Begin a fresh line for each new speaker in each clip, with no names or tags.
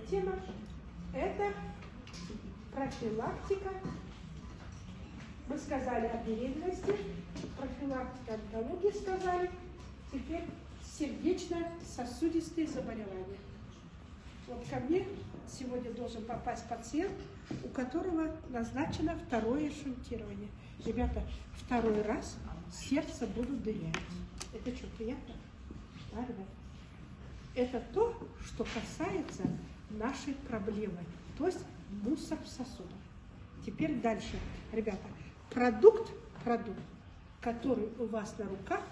тема – это профилактика. Мы сказали о беременности, профилактика онкологии сказали, теперь сердечно-сосудистые заболевания. Вот ко мне сегодня должен попасть пациент, у которого назначено второе шунтирование. Ребята, второй раз сердце будут дырявить. Это что, приятно? Да, ребята? Это то, что касается нашей проблемы, то есть мусор в сосудах. Теперь дальше, ребята, продукт, который у вас на руках,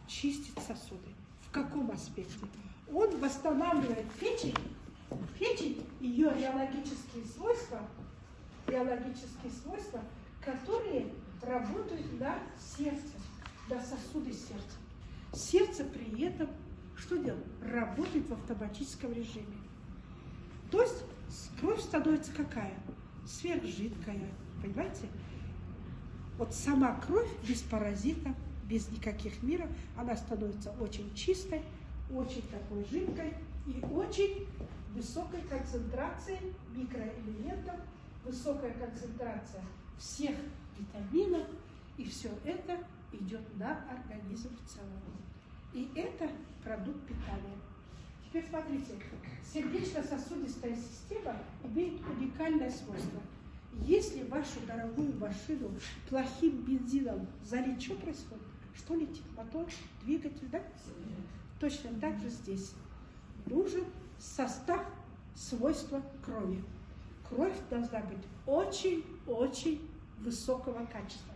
чистит сосуды. В каком аспекте? Он восстанавливает печень, ее биологические свойства, которые работают на сердце, на сосуды сердца. Сердце при этом что делает? Работает в автоматическом режиме. То есть кровь становится какая? Сверхжидкая, понимаете? Вот сама кровь без паразитов, без никаких миров, она становится очень чистой, очень такой жидкой и очень высокой концентрацией микроэлементов, высокая концентрация всех витаминов, и все это идет на организм в целом. И это продукт питания. Теперь смотрите, сердечно-сосудистая система имеет уникальное свойство. Если вашу дорогую машину плохим бензином залить, что происходит? Что летит? Мотор, двигатель, да? Точно так же здесь. Нужен состав, свойства крови. Кровь должна быть очень-очень высокого качества.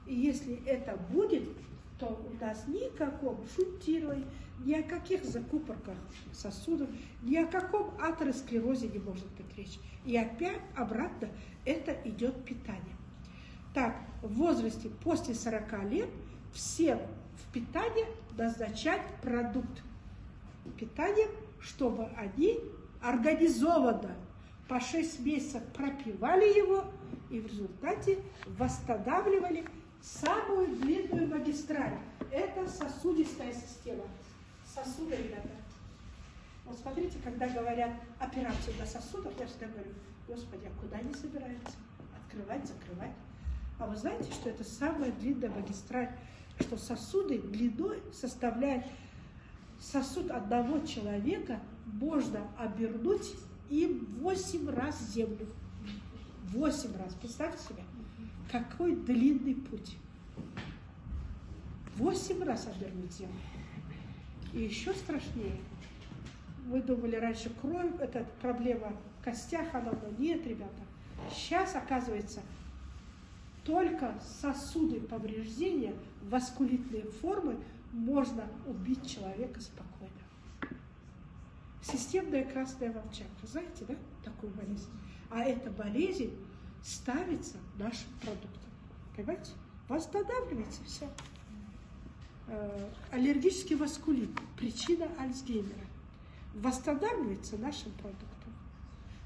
И если это будет, то у нас ни о каком шунтировании, ни о каких закупорках сосудов, ни о каком атеросклерозе не может быть речь. И опять обратно это идет питание. Так, в возрасте после 40 лет всем в питание назначать продукт питания, чтобы они организованно по 6 месяцев пропивали его и в результате восстанавливали самую длинную магистраль. Это сосудистая система. Сосуды, ребята. Вот смотрите, когда говорят операцию на сосудах, я всегда говорю: Господи, а куда они собираются? Открывать, закрывать. А вы знаете, что это самая длинная магистраль, что сосуды длиной составляют сосуд одного человека, можно обернуть им 8 раз землю. 8 раз. Представьте себе, какой длинный путь. 8 раз обернуть землю. И еще страшнее. Вы думали раньше, кровь – это проблема в костях, но нет, ребята. Сейчас, оказывается, только сосуды повреждения, васкулитные формы можно убить человека спокойно. Системная красная волчанка. Знаете, да, такую болезнь? А эта болезнь ставится нашим продуктом. Понимаете? Восстанавливается все. Аллергический васкулит, причина Альцгеймера, восстанавливается нашим продуктом,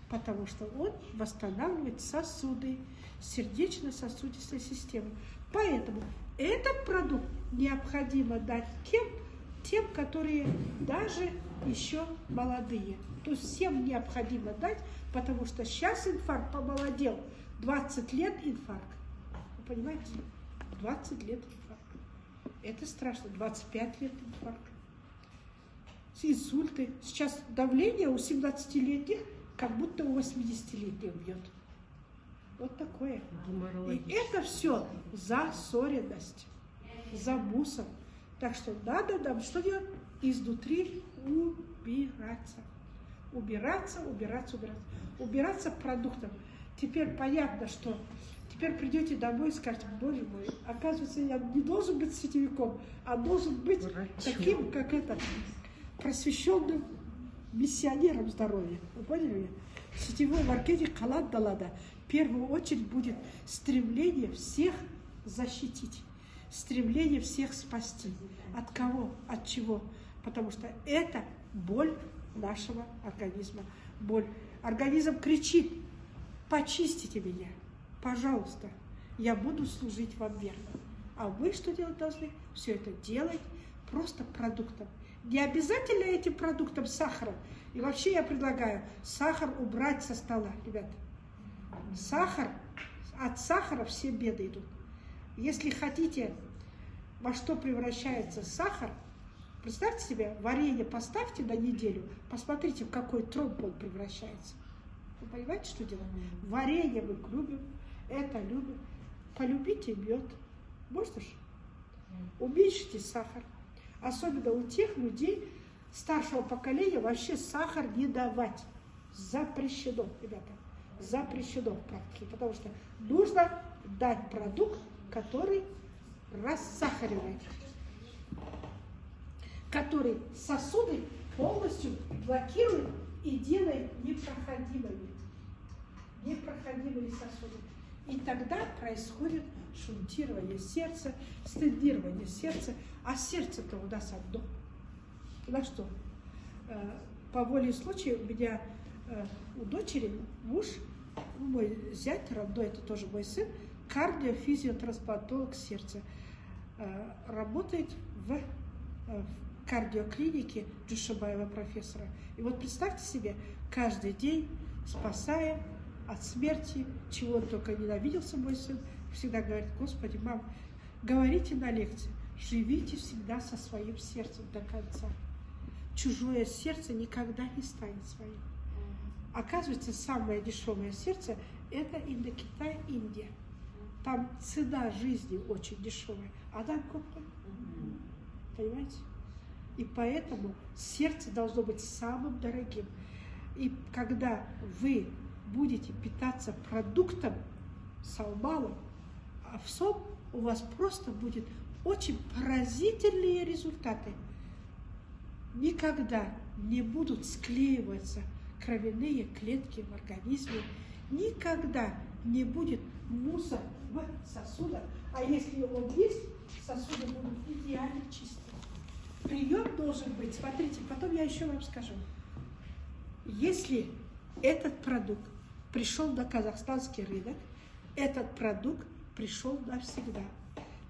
потому что он восстанавливает сосуды, сердечно-сосудистой системы. Поэтому этот продукт необходимо дать тем, которые даже еще молодые. То есть всем необходимо дать, потому что сейчас инфаркт помолодел. 20 лет инфаркт. Вы понимаете? 20 лет инфаркт. Это страшно. 25 лет инфаркт. Инсульты. Сейчас давление у 17-летних как будто у 80-летних бьет. Вот такое. И это все засоренность, за мусор. Так что надо нам что делать? Изнутри убираться. Убираться продуктом. Теперь понятно, что теперь придете домой и скажете: Боже мой, оказывается, я не должен быть сетевиком, а должен быть таким, как этот, просвещенным миссионером здоровья. Вы поняли? Сетевой маркетинг халат далада. В первую очередь будет стремление всех защитить, стремление всех спасти. От кого? От чего? Потому что это боль нашего организма. Боль. Организм кричит: почистите меня, пожалуйста, я буду служить вам верно. А вы что делать должны? Все это делать просто продуктом. Не обязательно этим продуктом сахаром. И вообще я предлагаю сахар убрать со стола, ребята. Сахар, от сахара все беды идут. Если хотите, во что превращается сахар, представьте себе, варенье поставьте на неделю, посмотрите, в какой тромб он превращается. Вы понимаете, что делать? Варенье мы любим, это любим. Полюбите мед. Можно же? Уменьшите сахар. Особенно у тех людей старшего поколения вообще сахар не давать. Запрещено, ребята. Запрещено в практике. Потому что нужно дать продукт, который рассахаривает. Который сосуды полностью блокирует и делает непроходимыми. Непроходимые сосуды. И тогда происходит шунтирование сердца, стендирование сердца. А сердце-то у нас одно. На что? По воле случая у меня, у дочери муж, мой зять родной, это тоже мой сын, кардиофизиотрансплантолог сердца. Работает в кардиоклинике Джушабаева профессора. И вот представьте себе, каждый день спасая от смерти, чего он только ненавиделся, мой сын, всегда говорит: Господи, мам, говорите на лекции, живите всегда со своим сердцем до конца. Чужое сердце никогда не станет своим. Оказывается, самое дешевое сердце – это Индокитай, Индия. Там цена жизни очень дешевая, а там купа. Понимаете? И поэтому сердце должно быть самым дорогим. И когда вы будете питаться продуктом салмалом, овсом, у вас просто будет очень поразительные результаты. Никогда не будут склеиваться кровяные клетки в организме, никогда не будет мусор в сосудах, а если он есть, сосуды будут идеально чистые. Прием должен быть, смотрите, потом я еще вам скажу. Если этот продукт пришел на казахстанский рынок, этот продукт пришел навсегда.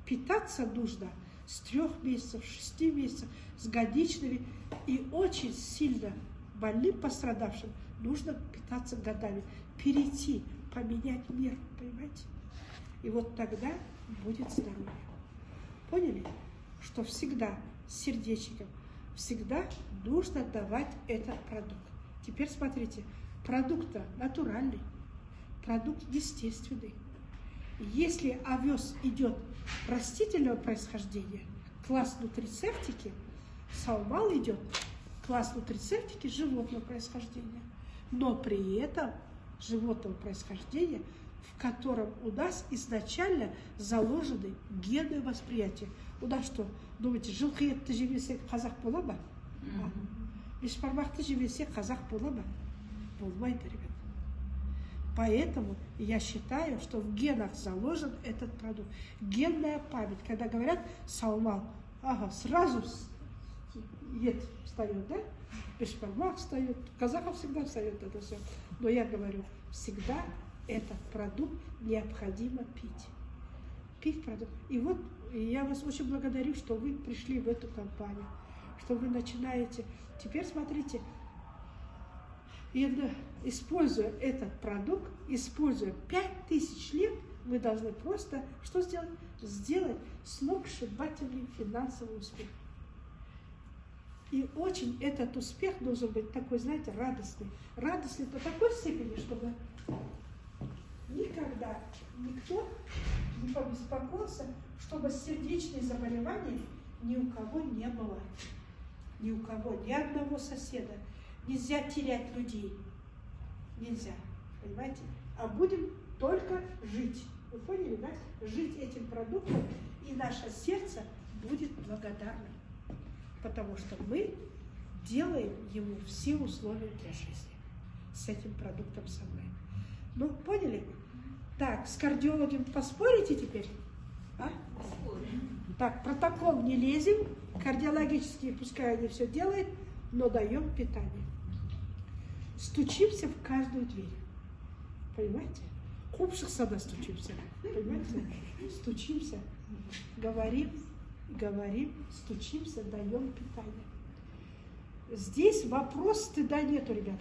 Питаться нужно с 3 месяцев, 6 месяцев, с годичными, и очень сильно больным, пострадавшим нужно питаться годами, перейти, поменять мир, понимаете? И вот тогда будет здоровье. Поняли? Что всегда с сердечником, всегда нужно давать этот продукт. Теперь смотрите, продукт натуральный, продукт естественный. Если овес идет растительного происхождения, класс нутрицептики, салмал идет класс нутрицептики животного происхождения. Но при этом животного происхождения, в котором у нас изначально заложены гены восприятия. У нас что? Думаете, жылқиетті жемесек қазақ бола ма? Бешбармақты жемесек қазақ бола ма? Болмайды, ребят. Поэтому я считаю, что в генах заложен этот продукт. Генная память. Когда говорят салмал, ага, сразу ед встает, да? Бешбармак встает, казахов всегда встает это все. Но я говорю, всегда этот продукт необходимо пить. Пить продукт. И вот я вас очень благодарю, что вы пришли в эту компанию, что вы начинаете. Теперь смотрите, используя этот продукт, используя 5000 лет, вы должны просто что сделать? Сделать сногсшибательный финансовый успех. И очень этот успех должен быть такой, знаете, радостный. Радостный до такой степени, чтобы никогда никто не побеспокоился, чтобы сердечные заболевания ни у кого не было. Ни у кого, ни одного соседа. Нельзя терять людей. Нельзя. Понимаете? А будем только жить. Вы поняли, да? Жить этим продуктом, и наше сердце будет благодарным. Потому что мы делаем ему все условия для жизни. С этим продуктом со мной. Ну, поняли? Так, с кардиологом поспорите теперь? А? Так, протокол не лезем. Кардиологические, пускай они все делают, но даем питание. Стучимся в каждую дверь. Понимаете? Купших сада стучимся. Понимаете? Стучимся. Говорим, стучимся, даем питание. Здесь вопрос стыда нету, ребят.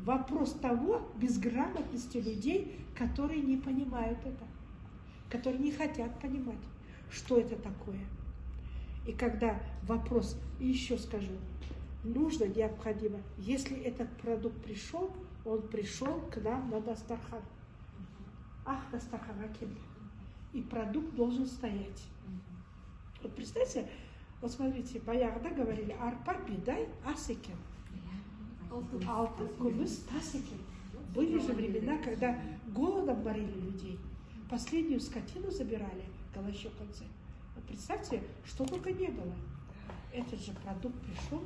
Вопрос того, безграмотности людей, которые не понимают это, которые не хотят понимать, что это такое. И когда вопрос, и еще скажу, нужно, необходимо, если этот продукт пришел, он пришел к нам на Дастархан. Ах, Дастархан Аким. И продукт должен стоять. Вот представьте, вот смотрите, баяғыда говорили, арпа, бидай, ас екен. Алтын, күміс, тас екен. Были же времена, когда голодом морили людей. Последнюю скотину забирали, голощеконцы. Вот представьте, что только не было. Этот же продукт пришел,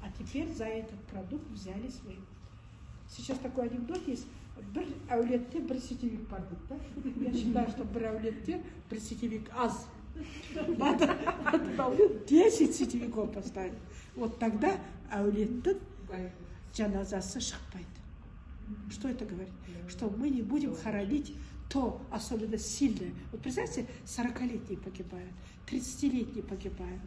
а теперь за этот продукт взялись вы. Сейчас такой анекдот есть. Bir әулетте бір сетевик бар дейді. Я считаю, что бір әулетте бір сетевик аз. Надо 10 сетевиков поставить. Вот тогда әулеттің жаназасы шықпайды. Что это говорит? Что мы не будем хоронить то, особенно сильное. Вот представьте, 40-летние погибают, 30-летние погибают,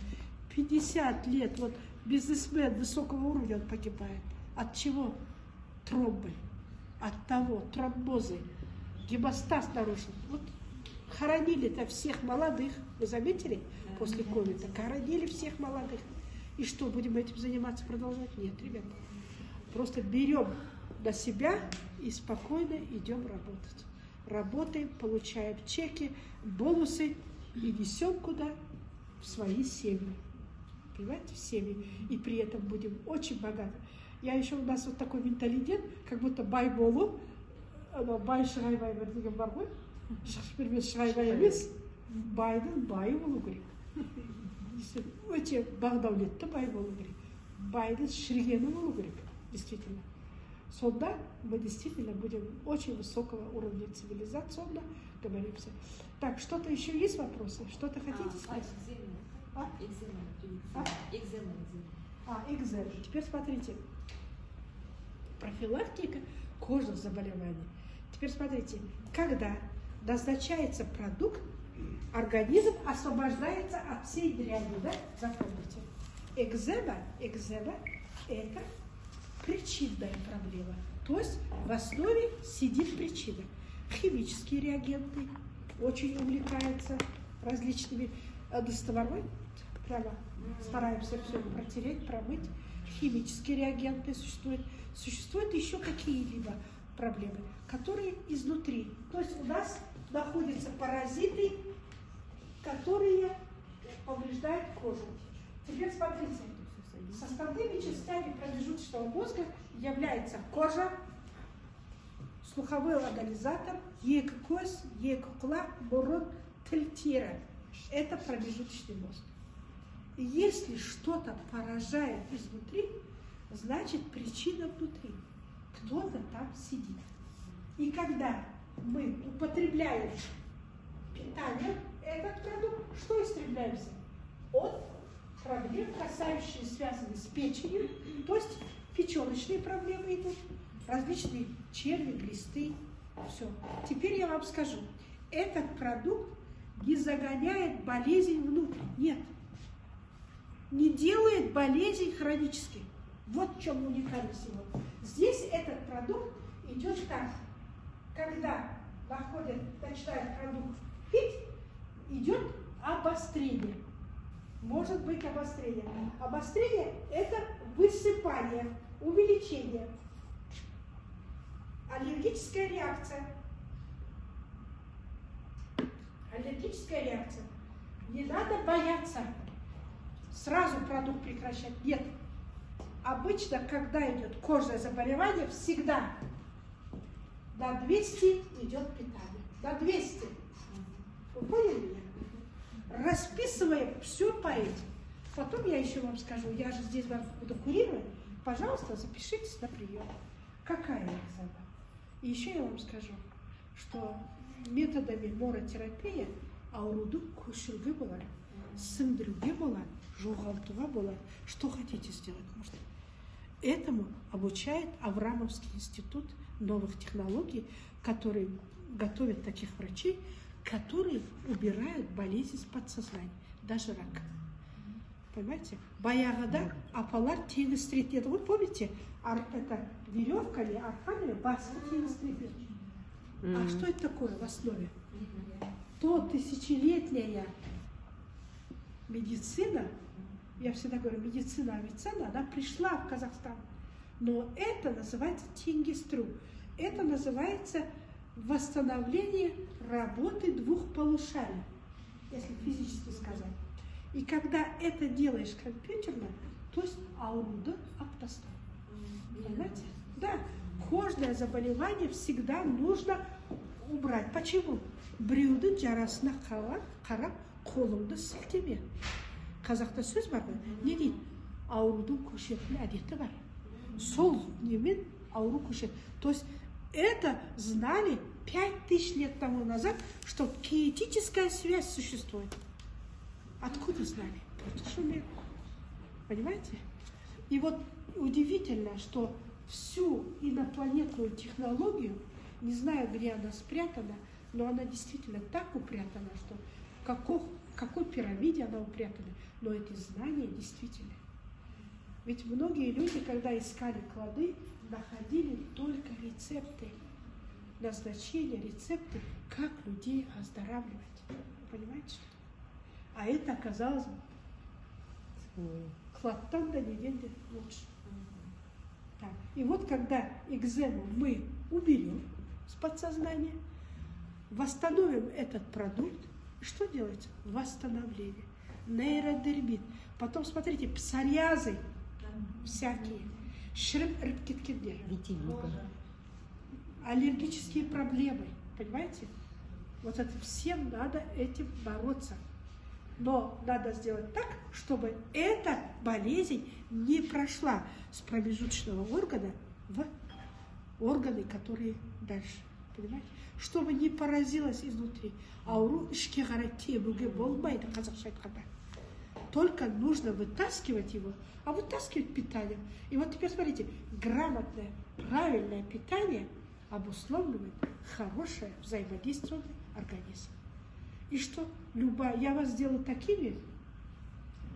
50 лет, вот бизнесмен высокого уровня он погибает. От чего? Тромбы. От того, тромбозы, гемостаз нарушен. Вот хоронили-то всех молодых, вы заметили, после ковида, хоронили всех молодых. И что, будем этим заниматься, продолжать? Нет, ребята. Просто берем на себя и спокойно идем работать. Работаем, получаем чеки, бонусы и несем куда? В свои семьи. Понимаете, в семьи. И при этом будем очень богаты. Я еще у нас вот такой менталитет, как будто бай болу, бай шығайбай бір деген бар ғой, шығып бермес шығайбай емес, байдың байы болу керек. Өте бағдәулетті бай болу керек. Байдың шірігені болу керек, действительно. Сонда мы действительно будем очень высокого уровня цивилизационно говоримся. Так, что-то еще есть вопросы? Что-то хотите сказать? Экзема. Теперь смотрите. Профилактика кожных заболеваний. Теперь смотрите, когда назначается продукт, организм освобождается от всей дряни, да? Запомните. Экзема – это причинная проблема. То есть в основе сидит причина. Химические реагенты очень увлекаются различными доставарой. Прямо стараемся все протереть, промыть. Химические реагенты существуют. Существуют еще какие-либо проблемы, которые изнутри. То есть у нас находятся паразиты, которые повреждают кожу. Теперь смотрите, составными частями промежуточного мозга является кожа, слуховой локализатор, екі-көз, екі-құлақ, мұрын, тіл, тері. Это промежуточный мозг. И если что-то поражает изнутри, значит причина внутри. Кто-то там сидит. И когда мы употребляем питание, этот продукт, что истребляемся? От проблем, касающихся, связанных с печенью, то есть печеночные проблемы идут, различные черви, глисты, все. Теперь я вам скажу, этот продукт не загоняет болезнь внутрь, нет. Не делает болезнь хронической. Вот в чем уникальность его. Здесь этот продукт идет так. Когда начинает продукт пить, идет обострение. Может быть обострение. Обострение – это высыпание, увеличение. Аллергическая реакция. Аллергическая реакция. Не надо бояться сразу продукт прекращать. Нет. Обычно, когда идет кожное заболевание, всегда до 200 идет питание. До 200. Вы поняли меня? Расписываем все по этим. Потом я еще вам скажу, я же здесь вас буду курировать. Пожалуйста, запишитесь на прием. Какая экзема? И еще я вам скажу, что методами моротерапии ауруды көшіруге болады, сіңдіруге болады, жоғалтуға болады. Что хотите сделать можно? Этому обучает Аврамовский институт новых технологий, который готовит таких врачей, которые убирают болезни с подсознания, даже рак. Понимаете? Баяғыда апалар теңіз тіретеді. Вот помните, это веревками, арканами басты теңіз тіретеді. А что это такое в основе? То тысячелетняя медицина, я всегда говорю, медицина, она пришла в Казахстан. Но это называется теңгестру. Это называется восстановление работы двух полушарий, если физически сказать. И когда это делаешь компьютерно, то есть ауруды аптастан. Понимаете? Да. Кожное заболевание всегда нужно убрать. Почему? Біреудің жарасына қарап, қолыңды сілтеме. Қазақта сөз бар ғой. Не дейді? Аурудың көшетін әдеті бар. Сол немен ауру көшет. То есть это знали 5000 лет тому назад, что кинетическая связь существует. Откуда знали? Просто шумели. Понимаете? И вот удивительно, что всю инопланетную технологию, не знаю, где она спрятана, но она действительно так упрятана, что в какой пирамиде она упрятана. Но эти знания действительно. Ведь многие люди, когда искали клады, находили только рецепты, назначения, рецепты, как людей оздоравливать. Понимаете? А это оказалось кладтан да недельде лучше. Так. И вот когда экзему мы уберем с подсознания, восстановим этот продукт, что делается? Восстановление. Нейродермит. Потом, смотрите, псориазы всякие. Шрып рыбкиткидер. Аллергические проблемы. Понимаете? Вот это всем надо этим бороться. Но надо сделать так, чтобы эта болезнь не прошла с промежуточного органа в органы, которые дальше. Понимаете? Чтобы не поразилось изнутри. Ауру шкегарате буге болмайды, қазақша айтқанда. Только нужно вытаскивать его, а вытаскивать питанием. И вот теперь смотрите, грамотное, правильное питание обусловливает хорошее взаимодействие организма. И что? Я вас сделаю такими,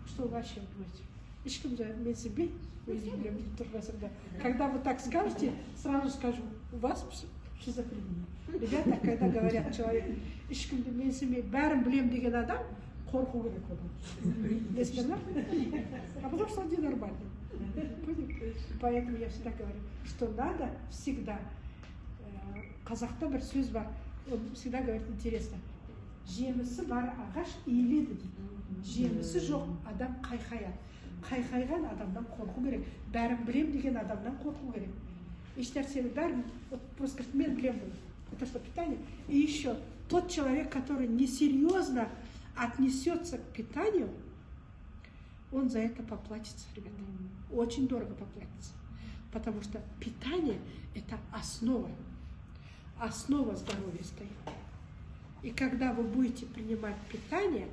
что вы вообще будете. Когда вы так скажете, сразу скажу, у вас шизофрения. Ребята, когда говорят человеку, бәрін білем деген адам, қорқу керек одан. Если да? А потому что он ненормальный. Поэтому я всегда говорю, что надо всегда. Қазақта бір сөз бар, он всегда говорит интересно. Жемісі бар ағаш иіледі дейді. Жемісі жоқ адам қайқаяды. Қайқайған адамдан қорқу керек. Бәрін білем деген адамдан қорқу керек. Ешнәрсені бәрін, просто говорит, мен білем бұл. Это что, питание? И еще, тот человек, который несерьезно отнесется к питанию, он за это поплатится, ребята. Очень дорого поплатится. Потому что питание – это основа. Основа здоровья стоит. И когда вы будете принимать питание,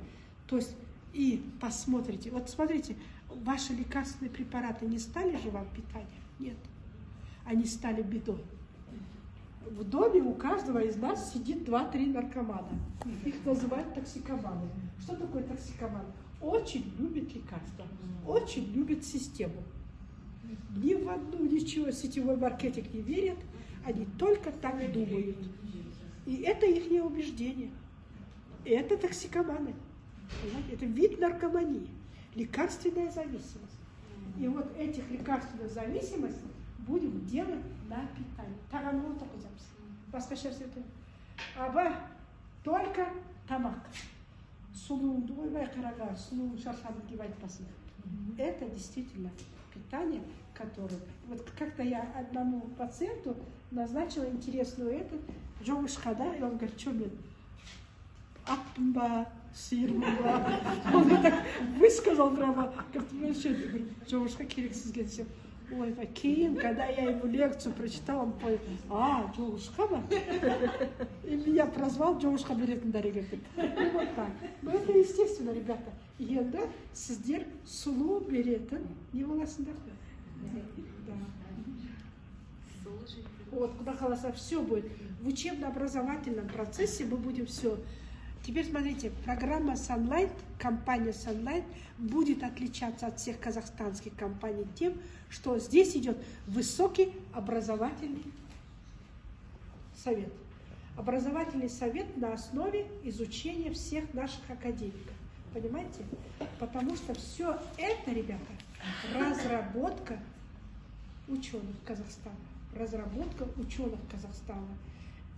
то есть и посмотрите, вот смотрите, ваши лекарственные препараты не стали же вам питанием? Нет. Они стали бедой. В доме у каждого из нас сидит 2-3 наркомана. Их называют токсикоманы. Что такое токсикоман? Очень любит лекарства, очень любит систему. Ни в одну ничего сетевой маркетинг не верят, они только так думают. И это их убеждение. И это токсикоманы. Понимаете? Это вид наркомании. Лекарственная зависимость. И вот этих лекарственных зависимостей будем делать на питание. Таганрог такой запись. Басқа это. Аба только тамак. Сулуңды ойбай қараға, сулуң шаршадым деп айтпасын. Это действительно питание, которое... Вот как-то я одному пациенту назначила интересную жоғышқа, да, и он говорит, что мен, аттым ба, сиырмын ба? Он так высказал прямо, говорит, что, жоғышқа керексіз десем. Ой, кейін, когда я ему лекцию прочитала, он понял, жоғышқа ба? И меня прозвал жоғышқа беретін дәрігер деп. И вот так. Но это естественно, ребята. Енді сіздер сұлу беретін не боласыңдар? Да. Вот, куда колоса, все будет. В учебно-образовательном процессе мы будем все Теперь смотрите, программа Sunlight, компания Sunlight будет отличаться от всех казахстанских компаний тем, что здесь идет высокий образовательный совет. Образовательный совет на основе изучения всех наших академиков. Понимаете? Потому что все это, ребята, разработка ученых Казахстана. Разработка ученых Казахстана.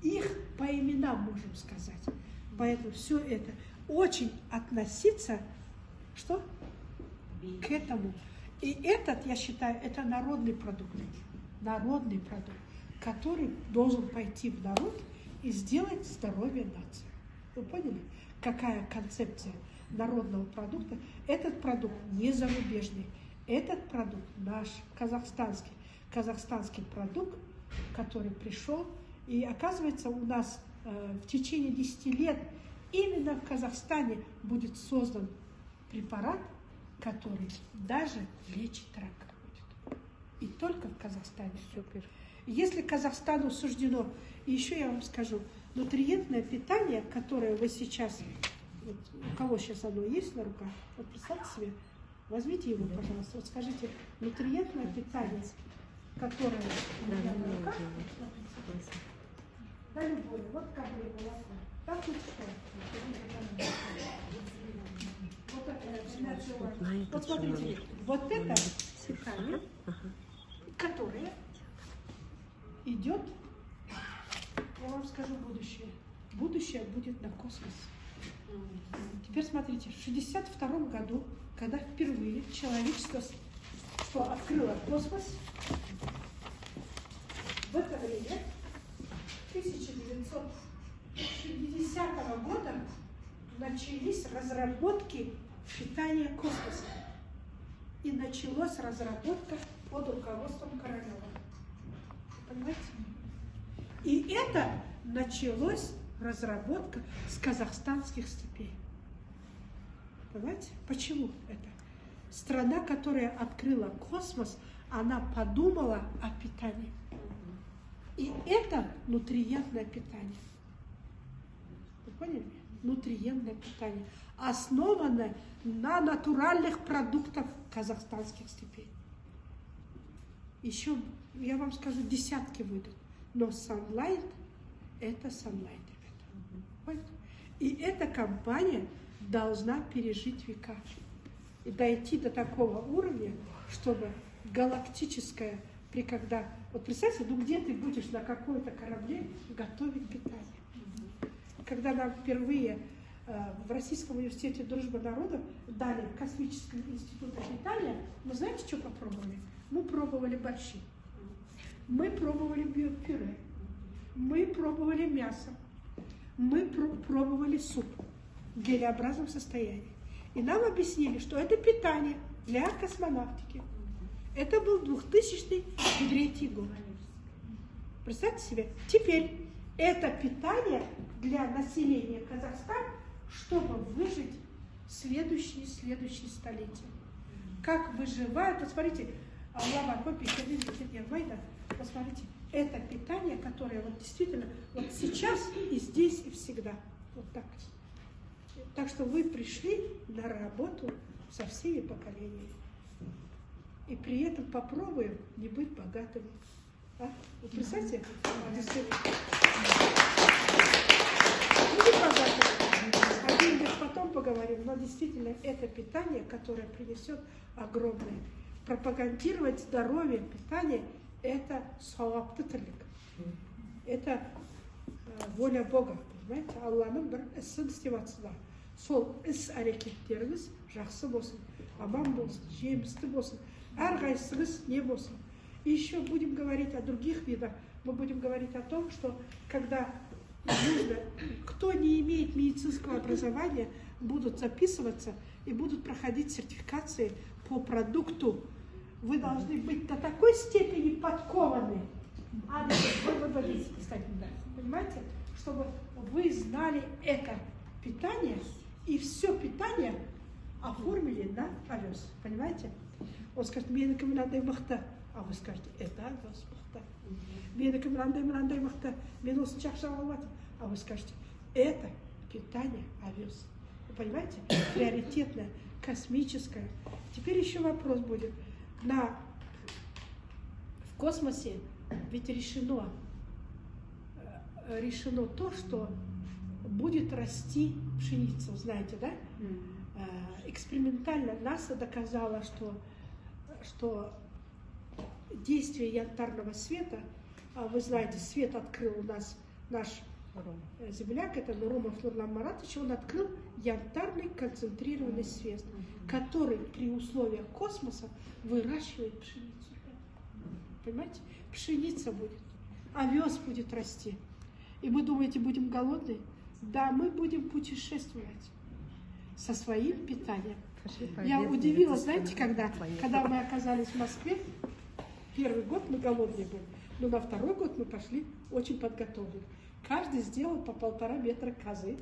Их по именам можем сказать. Поэтому все это очень относиться что? К этому. И этот, я считаю, это народный продукт. Народный продукт, который должен пойти в народ и сделать здоровье нации. Вы поняли, какая концепция народного продукта? Этот продукт не зарубежный. Этот продукт наш, казахстанский. Казахстанский продукт, который пришел. И оказывается, у нас в течение 10 лет именно в Казахстане будет создан препарат, который даже лечит рак будет. И только в Казахстане. Супер. Если Казахстану суждено, и еще я вам скажу, нутриентное питание, которое вы сейчас, вот, у кого сейчас оно есть на руках, вот представьте себе, возьмите его, пожалуйста, вот скажите, нутриентное питание, которое у меня на руках, да любое, вот как бы молоко, так вот что. Вот смотрите, вот это питание, которое идет, я вам скажу будущее. Будущее будет на космос. Теперь смотрите, в 1962 году, когда впервые человечество открыло космос, в это время, 1960 года, начались разработки питания космоса. И началась разработка под руководством Королева. Понимаете? И это началась разработка с казахстанских степей. Понимаете? Почему это? Страна, которая открыла космос, она подумала о питании. И это нутриентное питание. Вы поняли? Нутриентное питание, основанное на натуральных продуктах казахстанских степей. Еще, я вам скажу, десятки выйдут. Но Sunlight – это Sunlight, ребята. И эта компания должна пережить века и дойти до такого уровня, чтобы галактическая, когда, вот представьте, ну где ты будешь на какой-то корабле готовить питание? Когда нам впервые в Российском университете дружбы народов дали космический институт питания, мы знаете, что попробовали? Мы пробовали борщи, мы пробовали пюре, мы пробовали мясо, мы пробовали суп в гелеобразном состоянии. И нам объяснили, что это питание для космонавтики. Это был 2003 год. Представьте себе, теперь это питание для населения Казахстана, чтобы выжить следующие столетия. Как выживают, посмотрите, посмотрите, это питание, которое вот действительно вот сейчас и здесь и всегда. Вот так. Так что вы пришли на работу со всеми поколениями. И при этом попробуем не быть богатыми. А? Вы представьте, о деньгах потом поговорим, но действительно это питание, которое принесет огромное. Пропагандировать здоровье, питание – это сауапты тірлік. Это воля Бога, понимаете? Алланың бір ісін істеп жатсыздар. Сол іс-әрекеттеріңіз жақсы болсын, аман болсын, жемісті болсын, әрқайсыңыз не болсын. И еще будем говорить о других видах. Мы будем говорить о том, что когда нужно, кто не имеет медицинского образования, будут записываться и будут проходить сертификации по продукту. Вы должны быть до такой степени подкованы, понимаете, чтобы вы знали это питание и все питание оформили на овес, понимаете? Он скажет, менікі мынандай мықты, а вы скажете, это овес мықты. Менікі мынандай мықты, мен осынша ақша алып жатырмын, а вы скажете, это питание овес. Вы понимаете? Приоритетное, космическое. Теперь еще вопрос будет. В космосе ведь решено то, что будет расти пшеница, знаете, да? Экспериментально НАСА доказала, что действие янтарного света, вы знаете, свет открыл у нас наш земляк, это Нурумов Нурлан Маратович, он открыл янтарный концентрированный свет, который при условиях космоса выращивает пшеницу. Понимаете? Пшеница будет, овес будет расти. И вы думаете, будем голодны? Да, мы будем путешествовать со своим питанием. Я удивилась, знаете, когда мы оказались в Москве, первый год мы голодные были, но на второй год мы пошли очень подготовлены. Каждый сделал по 1,5 метра козы,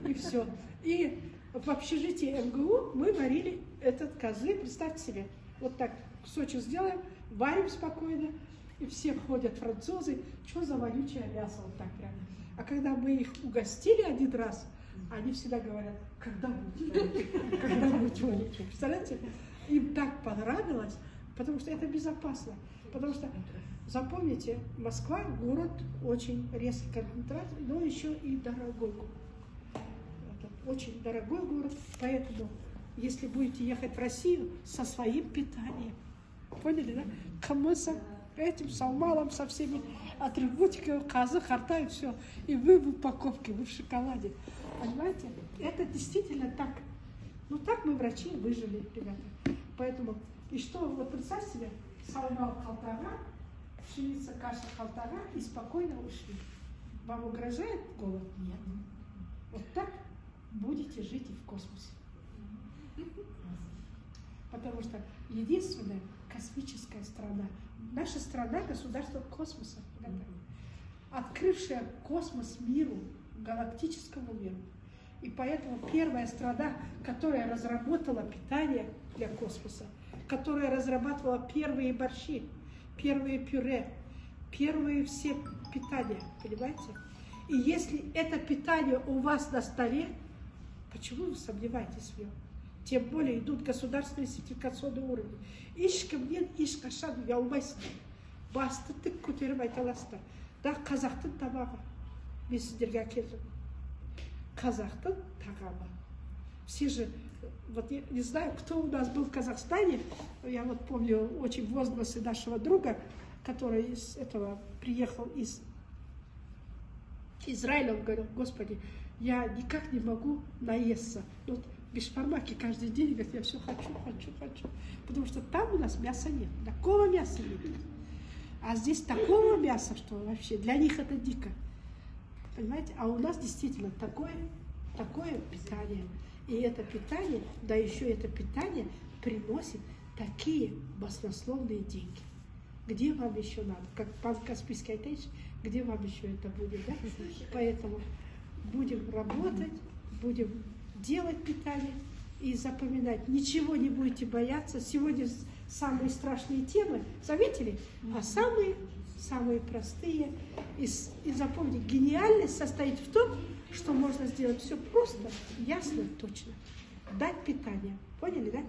и все. И в общежитии МГУ мы варили этот козы, представьте себе, вот так кусочек сделаем, варим спокойно, и все ходят французы, что за вонючее мясо, вот так прям. А когда мы их угостили один раз, они всегда говорят, когда будет вонючее. Представляете? Им так понравилось, потому что это безопасно. Потому что, запомните, Москва город очень резкий концентрации, но еще и дорогой город. Это очень дорогой город, поэтому, если будете ехать в Россию со своим питанием, поняли, да? Камысом, этим салмалом, со всеми атрибутиками, козы, харта и все. И вы в упаковке, вы в шоколаде. Понимаете? Это действительно так. Ну так мы, врачи, выжили, ребята. Поэтому, и что, вот представьте себе, салмал полтора, пшеница, каша полтора, и спокойно ушли. Вам угрожает голод? Нет. Вот так будете жить и в космосе. Потому что единственная космическая страна, наша страна — государство космоса, открывшая космос миру, галактическому миру. И поэтому первая страна, которая разработала питание для космоса, которая разрабатывала первые борщи, первые пюре, первые все питания, понимаете? И если это питание у вас на столе, почему вы сомневаетесь в нем? Тем более идут государственные сертификационные уровни. Ешкімнен ешқашан ұялмайсың. Басты тік көтеріп айта аласыздар. Да, қазақтың тамағы. Мен сіздерге әкелдім. Казахтан тагама. Все же, вот я не знаю, кто у нас был в Казахстане, я вот помню очень возгласы нашего друга, который из этого приехал из Израиля, он говорил, Господи, я никак не могу наесться. Вот бешбармаки каждый день говорят, я все хочу. Потому что там у нас мяса нет, такого мяса нет. А здесь такого мяса, что вообще для них это дико. Понимаете? А у нас действительно такое питание. И это питание, да еще это питание приносит такие баснословные деньги. Где вам еще надо? Как Каспийский айтайш, где вам еще это будет? Да? Поэтому будем работать, будем делать питание и запоминать. Ничего не будете бояться. Сегодня самые страшные темы, заметили? А самые простые. И запомните, гениальность состоит в том, что можно сделать все просто, ясно, точно. Дать питание. Поняли, да?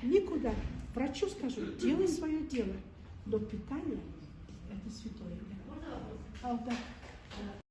Никуда. Врачу скажу, делай свое дело. Но питание – это святое.